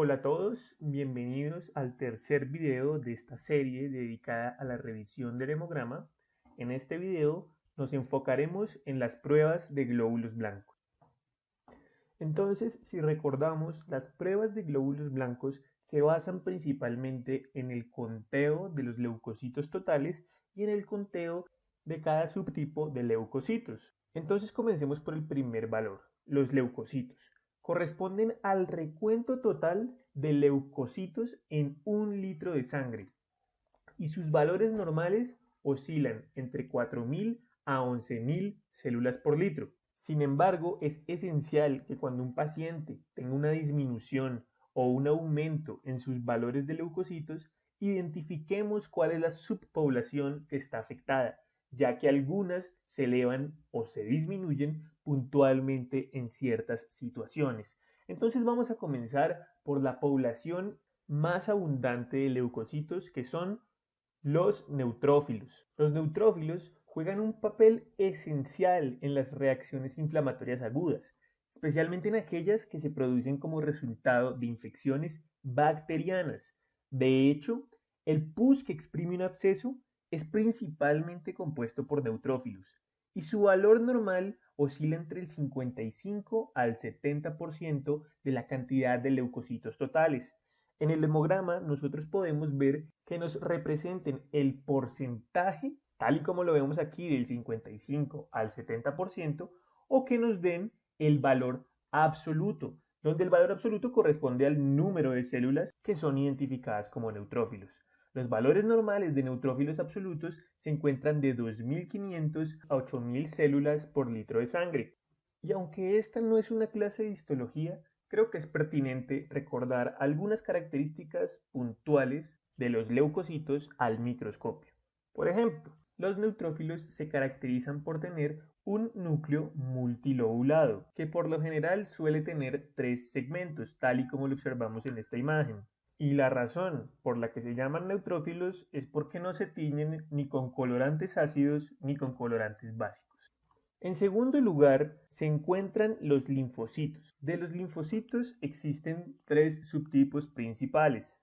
Hola a todos, bienvenidos al tercer video de esta serie dedicada a la revisión del hemograma. En este video nos enfocaremos en las pruebas de glóbulos blancos. Entonces, si recordamos, las pruebas de glóbulos blancos se basan principalmente en el conteo de los leucocitos totales y en el conteo de cada subtipo de leucocitos. Entonces comencemos por el primer valor, los leucocitos. Corresponden al recuento total de leucocitos en 1 litro de sangre y sus valores normales oscilan entre 4.000 a 11.000 células por litro. Sin embargo, es esencial que cuando un paciente tenga una disminución o un aumento en sus valores de leucocitos, identifiquemos cuál es la subpoblación que está afectada, ya que algunas se elevan o se disminuyen puntualmente en ciertas situaciones. Entonces vamos a comenzar por la población más abundante de leucocitos, que son los neutrófilos. Los neutrófilos juegan un papel esencial en las reacciones inflamatorias agudas, especialmente en aquellas que se producen como resultado de infecciones bacterianas. De hecho, el pus que exprime un absceso es principalmente compuesto por neutrófilos y su valor normal oscila entre el 55 al 70% de la cantidad de leucocitos totales. En el hemograma nosotros podemos ver que nos representen el porcentaje, tal y como lo vemos aquí, del 55 al 70%, o que nos den el valor absoluto, donde el valor absoluto corresponde al número de células que son identificadas como neutrófilos. Los valores normales de neutrófilos absolutos se encuentran de 2.500 a 8.000 células por litro de sangre. Y aunque esta no es una clase de histología, creo que es pertinente recordar algunas características puntuales de los leucocitos al microscopio. Por ejemplo, los neutrófilos se caracterizan por tener un núcleo multilobulado, que por lo general suele tener 3 segmentos, tal y como lo observamos en esta imagen. Y la razón por la que se llaman neutrófilos es porque no se tiñen ni con colorantes ácidos ni con colorantes básicos. En segundo lugar, se encuentran los linfocitos. De los linfocitos existen 3 subtipos principales: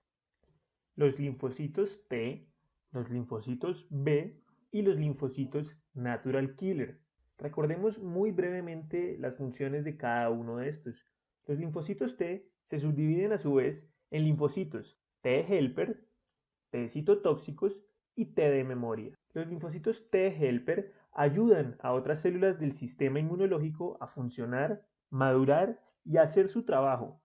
los linfocitos T, los linfocitos B y los linfocitos natural killer. Recordemos muy brevemente las funciones de cada uno de estos. Los linfocitos T se subdividen a su vez en linfocitos T helper, T citotóxicos y T de memoria. Los linfocitos T helper ayudan a otras células del sistema inmunológico a funcionar, madurar y hacer su trabajo.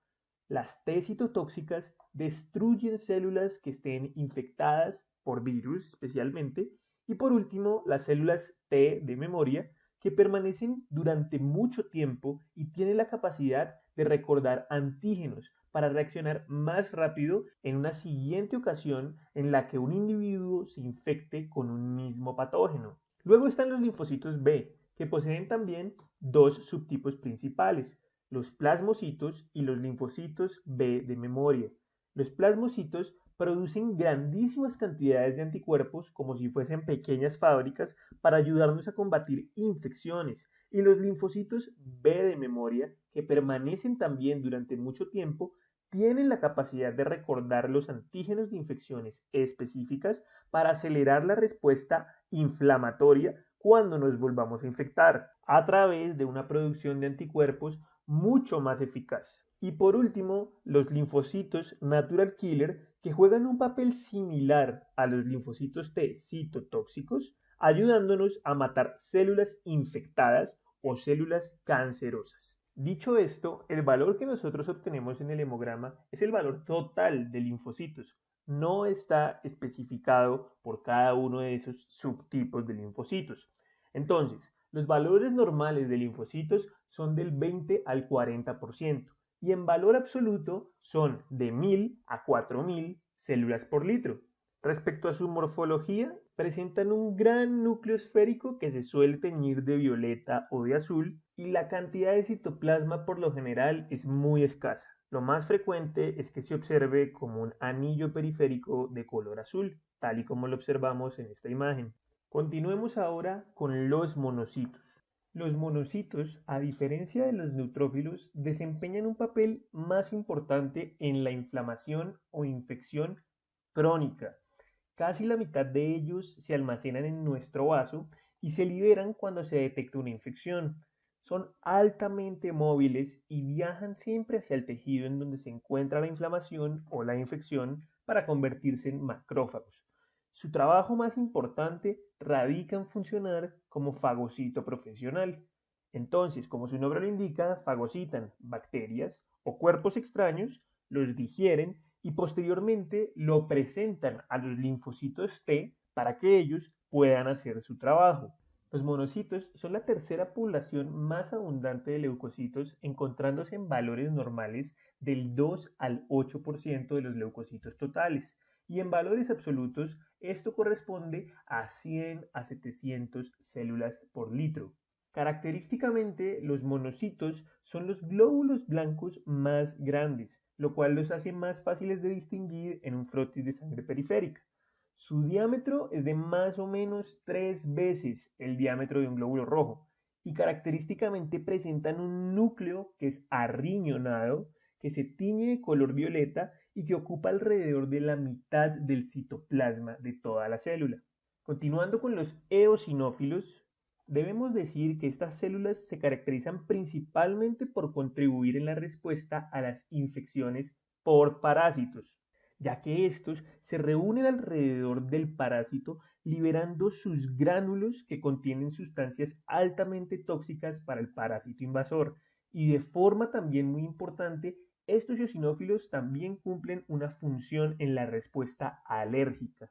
Las T citotóxicas destruyen células que estén infectadas por virus especialmente. Y por último, las células T de memoria, que permanecen durante mucho tiempo y tienen la capacidad de recordar antígenos para reaccionar más rápido en una siguiente ocasión en la que un individuo se infecte con un mismo patógeno. Luego están los linfocitos B, que poseen también 2 subtipos principales: los plasmocitos y los linfocitos B de memoria. Los plasmocitos producen grandísimas cantidades de anticuerpos como si fuesen pequeñas fábricas para ayudarnos a combatir infecciones, y los linfocitos B de memoria, que permanecen también durante mucho tiempo, tienen la capacidad de recordar los antígenos de infecciones específicas para acelerar la respuesta inflamatoria cuando nos volvamos a infectar, a través de una producción de anticuerpos mucho más eficaz. Y por último, los linfocitos natural killer, que juegan un papel similar a los linfocitos T citotóxicos, ayudándonos a matar células infectadas o células cancerosas. Dicho esto, el valor que nosotros obtenemos en el hemograma es el valor total de linfocitos. No está especificado por cada uno de esos subtipos de linfocitos. Entonces, los valores normales de linfocitos son del 20 al 40% y en valor absoluto son de 1.000 a 4.000 células por litro. Respecto a su morfología, presentan un gran núcleo esférico que se suele teñir de violeta o de azul, y la cantidad de citoplasma por lo general es muy escasa. Lo más frecuente es que se observe como un anillo periférico de color azul, tal y como lo observamos en esta imagen. Continuemos ahora con los monocitos. Los monocitos, a diferencia de los neutrófilos, desempeñan un papel más importante en la inflamación o infección crónica. Casi la mitad de ellos se almacenan en nuestro vaso y se liberan cuando se detecta una infección. Son altamente móviles y viajan siempre hacia el tejido en donde se encuentra la inflamación o la infección para convertirse en macrófagos. Su trabajo más importante radica en funcionar como fagocito profesional. Entonces, como su nombre lo indica, fagocitan bacterias o cuerpos extraños, los digieren y posteriormente lo presentan a los linfocitos T para que ellos puedan hacer su trabajo. Los monocitos son la tercera población más abundante de leucocitos, encontrándose en valores normales del 2 al 8% de los leucocitos totales, y en valores absolutos esto corresponde a 100 a 700 células por litro. Característicamente, los monocitos son los glóbulos blancos más grandes, lo cual los hace más fáciles de distinguir en un frotis de sangre periférica. Su diámetro es de más o menos 3 veces el diámetro de un glóbulo rojo y característicamente presentan un núcleo que es arriñonado, que se tiñe de color violeta y que ocupa alrededor de la mitad del citoplasma de toda la célula. Continuando con los eosinófilos, debemos decir que estas células se caracterizan principalmente por contribuir en la respuesta a las infecciones por parásitos, ya que estos se reúnen alrededor del parásito liberando sus gránulos que contienen sustancias altamente tóxicas para el parásito invasor. Y de forma también muy importante, estos eosinófilos también cumplen una función en la respuesta alérgica.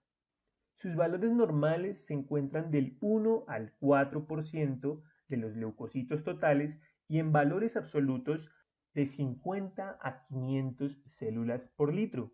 Sus valores normales se encuentran del 1 al 4% de los leucocitos totales y en valores absolutos de 50 a 500 células por litro.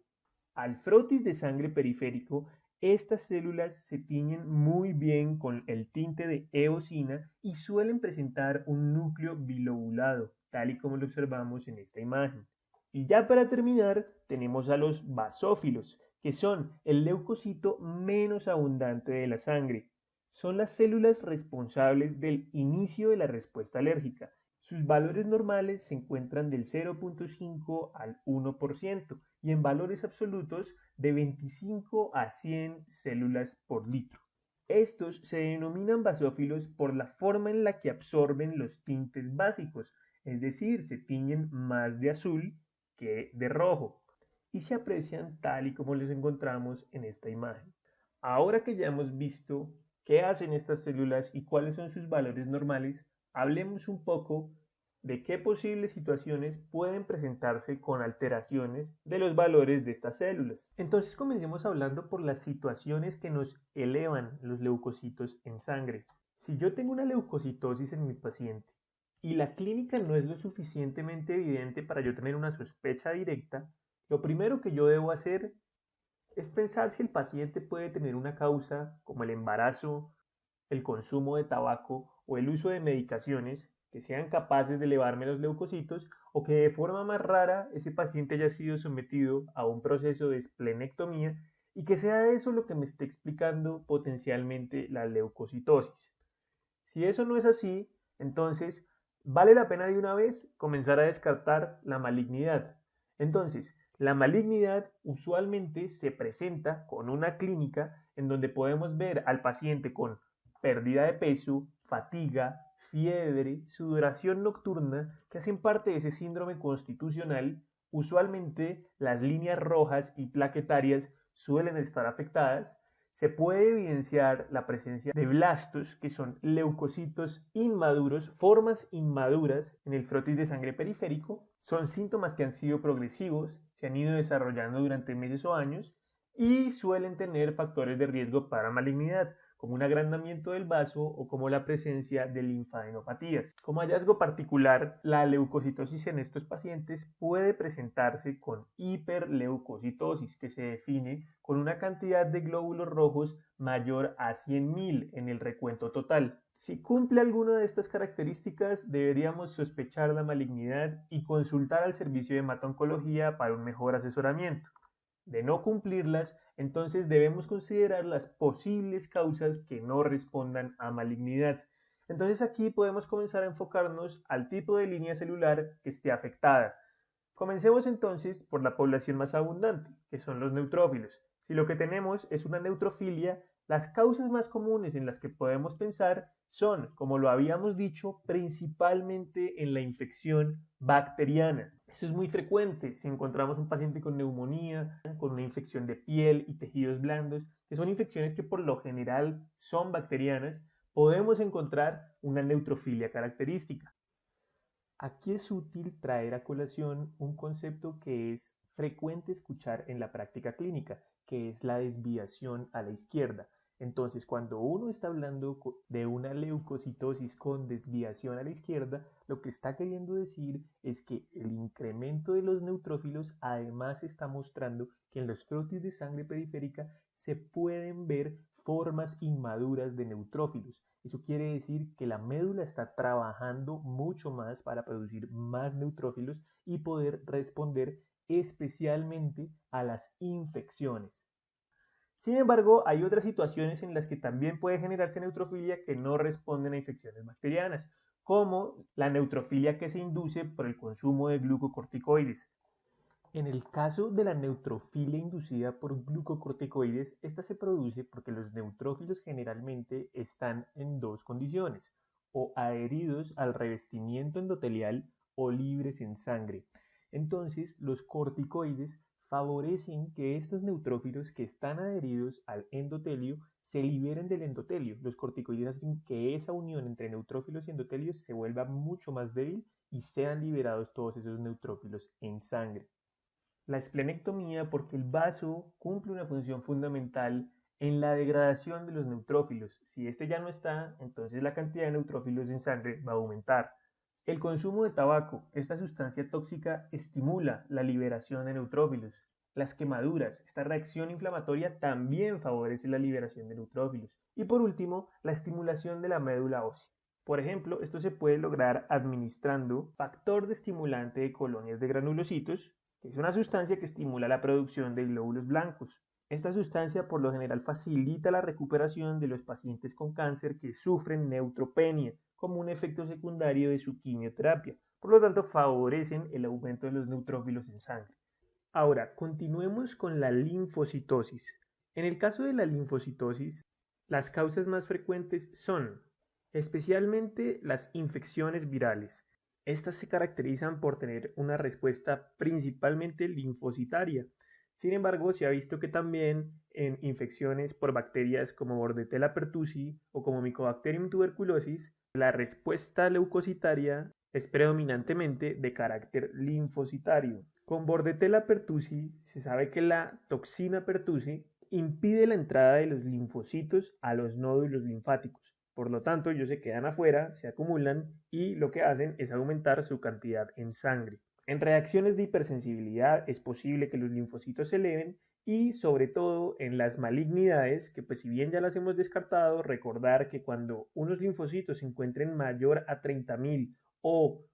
Al frotis de sangre periférico, estas células se tiñen muy bien con el tinte de eosina y suelen presentar un núcleo bilobulado, tal y como lo observamos en esta imagen. Y ya para terminar, tenemos a los basófilos, que son el leucocito menos abundante de la sangre. Son las células responsables del inicio de la respuesta alérgica. Sus valores normales se encuentran del 0.5 al 1% y en valores absolutos de 25 a 100 células por litro. Estos se denominan basófilos por la forma en la que absorben los tintes básicos, es decir, se tiñen más de azul que de rojo y se aprecian tal y como los encontramos en esta imagen. Ahora que ya hemos visto qué hacen estas células y cuáles son sus valores normales, hablemos un poco de qué posibles situaciones pueden presentarse con alteraciones de los valores de estas células. Entonces comencemos hablando por las situaciones que nos elevan los leucocitos en sangre. Si yo tengo una leucocitosis en mi paciente y la clínica no es lo suficientemente evidente para yo tener una sospecha directa, lo primero que yo debo hacer es pensar si el paciente puede tener una causa como el embarazo, el consumo de tabaco o el uso de medicaciones que sean capaces de elevarme los leucocitos o que de forma más rara ese paciente haya sido sometido a un proceso de esplenectomía y que sea eso lo que me esté explicando potencialmente la leucocitosis. Si eso no es así, entonces vale la pena de una vez comenzar a descartar la malignidad. Entonces, la malignidad usualmente se presenta con una clínica en donde podemos ver al paciente con pérdida de peso, fatiga, fiebre, sudoración nocturna, que hacen parte de ese síndrome constitucional. Usualmente las líneas rojas y plaquetarias suelen estar afectadas. Se puede evidenciar la presencia de blastos, que son leucocitos inmaduros, formas inmaduras en el frotis de sangre periférico. Son síntomas que han sido progresivos, se han ido desarrollando durante meses o años y suelen tener factores de riesgo para malignidad, como un agrandamiento del vaso o como la presencia de linfadenopatías. Como hallazgo particular, la leucocitosis en estos pacientes puede presentarse con hiperleucocitosis, que se define con una cantidad de glóbulos rojos mayor a 100.000 en el recuento total. Si cumple alguna de estas características, deberíamos sospechar la malignidad y consultar al servicio de hemato-oncología para un mejor asesoramiento. De no cumplirlas, entonces debemos considerar las posibles causas que no respondan a malignidad. Entonces aquí podemos comenzar a enfocarnos al tipo de línea celular que esté afectada. Comencemos entonces por la población más abundante, que son los neutrófilos. Si lo que tenemos es una neutrofilia, las causas más comunes en las que podemos pensar son, como lo habíamos dicho, principalmente en la infección bacteriana. Eso es muy frecuente si encontramos un paciente con neumonía, con una infección de piel y tejidos blandos, que son infecciones que por lo general son bacterianas, podemos encontrar una neutrofilia característica. Aquí es útil traer a colación un concepto que es frecuente escuchar en la práctica clínica, que es la desviación a la izquierda. Entonces, cuando uno está hablando de una leucocitosis con desviación a la izquierda, lo que está queriendo decir es que el incremento de los neutrófilos además está mostrando que en los frotis de sangre periférica se pueden ver formas inmaduras de neutrófilos. Eso quiere decir que la médula está trabajando mucho más para producir más neutrófilos y poder responder especialmente a las infecciones. Sin embargo, hay otras situaciones en las que también puede generarse neutrofilia que no responden a infecciones bacterianas, como la neutrofilia que se induce por el consumo de glucocorticoides. En el caso de la neutrofilia inducida por glucocorticoides, esta se produce porque los neutrófilos generalmente están en dos condiciones, o adheridos al revestimiento endotelial o libres en sangre. Entonces, los corticoides favorecen que estos neutrófilos que están adheridos al endotelio se liberen del endotelio. Los corticoides hacen que esa unión entre neutrófilos y endotelios se vuelva mucho más débil y sean liberados todos esos neutrófilos en sangre. La esplenectomía porque el vaso cumple una función fundamental en la degradación de los neutrófilos. Si este ya no está, entonces la cantidad de neutrófilos en sangre va a aumentar. El consumo de tabaco, esta sustancia tóxica, estimula la liberación de neutrófilos. Las quemaduras, esta reacción inflamatoria también favorece la liberación de neutrófilos. Y por último, la estimulación de la médula ósea. Por ejemplo, esto se puede lograr administrando factor de estimulante de colonias de granulocitos, que es una sustancia que estimula la producción de glóbulos blancos. Esta sustancia por lo general facilita la recuperación de los pacientes con cáncer que sufren neutropenia como un efecto secundario de su quimioterapia. Por lo tanto, favorecen el aumento de los neutrófilos en sangre. Ahora, continuemos con la linfocitosis. En el caso de la linfocitosis, las causas más frecuentes son especialmente las infecciones virales. Estas se caracterizan por tener una respuesta principalmente linfocitaria. Sin embargo, se ha visto que también en infecciones por bacterias como Bordetella pertussi o como Mycobacterium tuberculosis, la respuesta leucocitaria es predominantemente de carácter linfocitario. Con Bordetella pertussi se sabe que la toxina pertussi impide la entrada de los linfocitos a los nódulos linfáticos. Por lo tanto, ellos se quedan afuera, se acumulan y lo que hacen es aumentar su cantidad en sangre. En reacciones de hipersensibilidad es posible que los linfocitos se eleven y sobre todo en las malignidades, que pues si bien ya las hemos descartado, recordar que cuando unos linfocitos se encuentren mayor a 30.000 o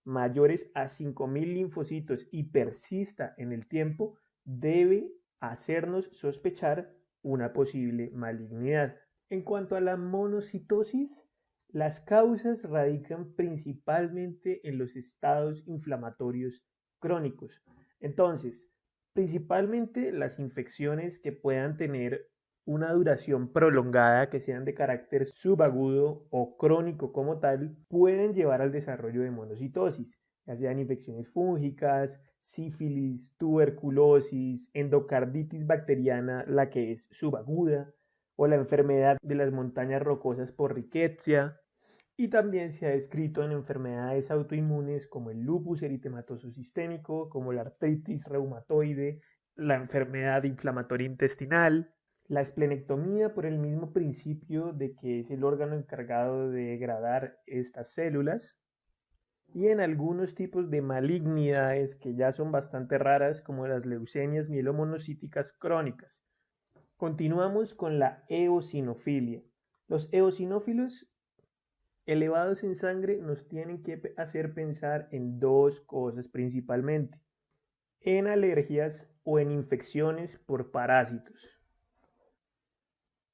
mayores a 5.000 linfocitos y persista en el tiempo, debe hacernos sospechar una posible malignidad. En cuanto a la monocitosis, las causas radican principalmente en los estados inflamatorios crónicos. Entonces, principalmente las infecciones que puedan tener una duración prolongada, que sean de carácter subagudo o crónico como tal, pueden llevar al desarrollo de monocitosis, ya sean infecciones fúngicas, sífilis, tuberculosis, endocarditis bacteriana, la que es subaguda, o la enfermedad de las montañas rocosas por riqueza, y también se ha descrito en enfermedades autoinmunes como el lupus eritematoso sistémico, como la artritis reumatoide, la enfermedad inflamatoria intestinal, la esplenectomía por el mismo principio de que es el órgano encargado de degradar estas células, y en algunos tipos de malignidades que ya son bastante raras como las leucemias mielomonocíticas crónicas. Continuamos con la eosinofilia. Los eosinófilos elevados en sangre nos tienen que hacer pensar en dos cosas principalmente: en alergias o en infecciones por parásitos.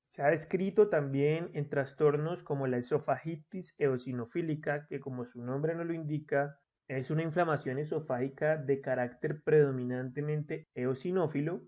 Se ha descrito también en trastornos como la esofagitis eosinofílica, que como su nombre no lo indica, es una inflamación esofágica de carácter predominantemente eosinófilo,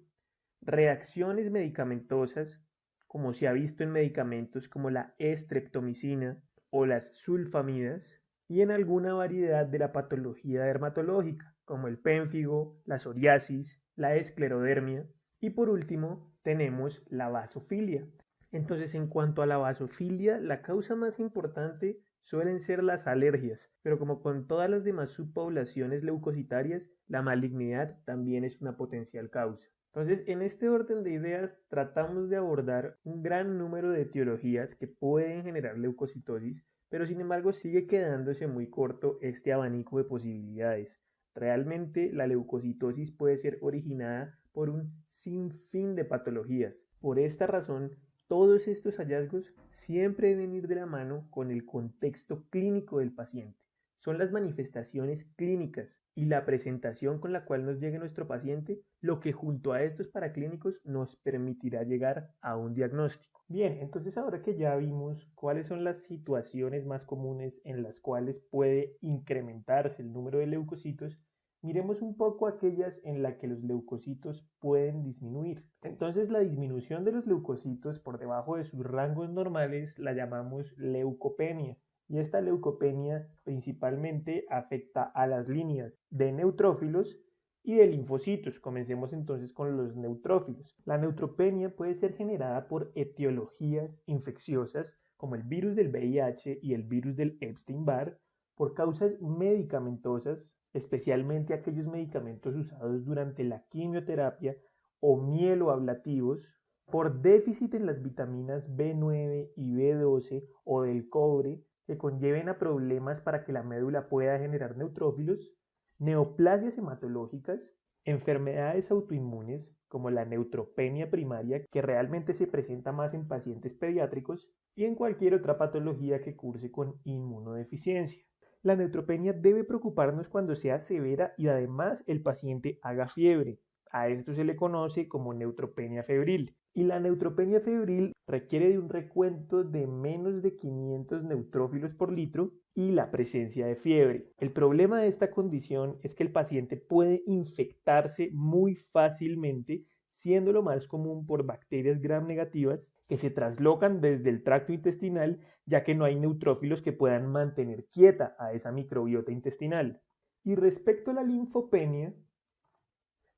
reacciones medicamentosas, como se ha visto en medicamentos como la estreptomicina o las sulfamidas, y en alguna variedad de la patología dermatológica, como el pénfigo, la psoriasis, la esclerodermia, y por último tenemos la vasofilia. Entonces, en cuanto a la vasofilia, la causa más importante suelen ser las alergias, pero como con todas las demás subpoblaciones leucocitarias, la malignidad también es una potencial causa. Entonces, en este orden de ideas, tratamos de abordar un gran número de etiologías que pueden generar leucocitosis, pero sin embargo sigue quedándose muy corto este abanico de posibilidades. Realmente la leucocitosis puede ser originada por un sinfín de patologías. Por esta razón, todos estos hallazgos siempre deben ir de la mano con el contexto clínico del paciente. Son las manifestaciones clínicas y la presentación con la cual nos llegue nuestro paciente lo que junto a estos paraclínicos nos permitirá llegar a un diagnóstico. Bien, entonces ahora que ya vimos cuáles son las situaciones más comunes en las cuales puede incrementarse el número de leucocitos, miremos un poco aquellas en las que los leucocitos pueden disminuir. Entonces la disminución de los leucocitos por debajo de sus rangos normales la llamamos leucopenia. Y esta leucopenia principalmente afecta a las líneas de neutrófilos y de linfocitos. Comencemos entonces con los neutrófilos. La neutropenia puede ser generada por etiologías infecciosas como el virus del VIH y el virus del Epstein-Barr, por causas medicamentosas, especialmente aquellos medicamentos usados durante la quimioterapia o mieloablativos, por déficit en las vitaminas B9 y B12 o del cobre que conlleven a problemas para que la médula pueda generar neutrófilos, neoplasias hematológicas, enfermedades autoinmunes como la neutropenia primaria, que realmente se presenta más en pacientes pediátricos, y en cualquier otra patología que curse con inmunodeficiencia. La neutropenia debe preocuparnos cuando sea severa y además el paciente haga fiebre. A esto se le conoce como neutropenia febril. Y la neutropenia febril requiere de un recuento de menos de 500 neutrófilos por litro y la presencia de fiebre. El problema de esta condición es que el paciente puede infectarse muy fácilmente, siendo lo más común por bacterias gram negativas que se traslocan desde el tracto intestinal, ya que no hay neutrófilos que puedan mantener quieta a esa microbiota intestinal. Y respecto a la linfopenia,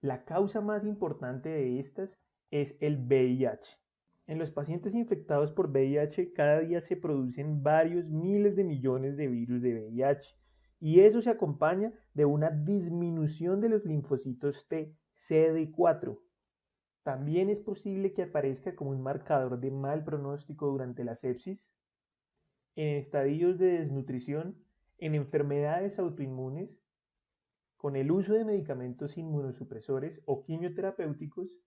la causa más importante de estas es el VIH. En los pacientes infectados por VIH cada día se producen varios miles de millones de virus de VIH y eso se acompaña de una disminución de los linfocitos T CD4. También es posible que aparezca como un marcador de mal pronóstico durante la sepsis, en estadios de desnutrición, en enfermedades autoinmunes, con el uso de medicamentos inmunosupresores o quimioterapéuticos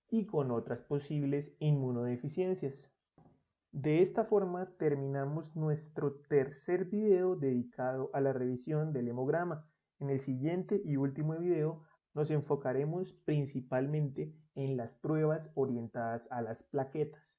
y con otras posibles inmunodeficiencias. De esta forma terminamos nuestro tercer video dedicado a la revisión del hemograma. En el siguiente y último video nos enfocaremos principalmente en las pruebas orientadas a las plaquetas.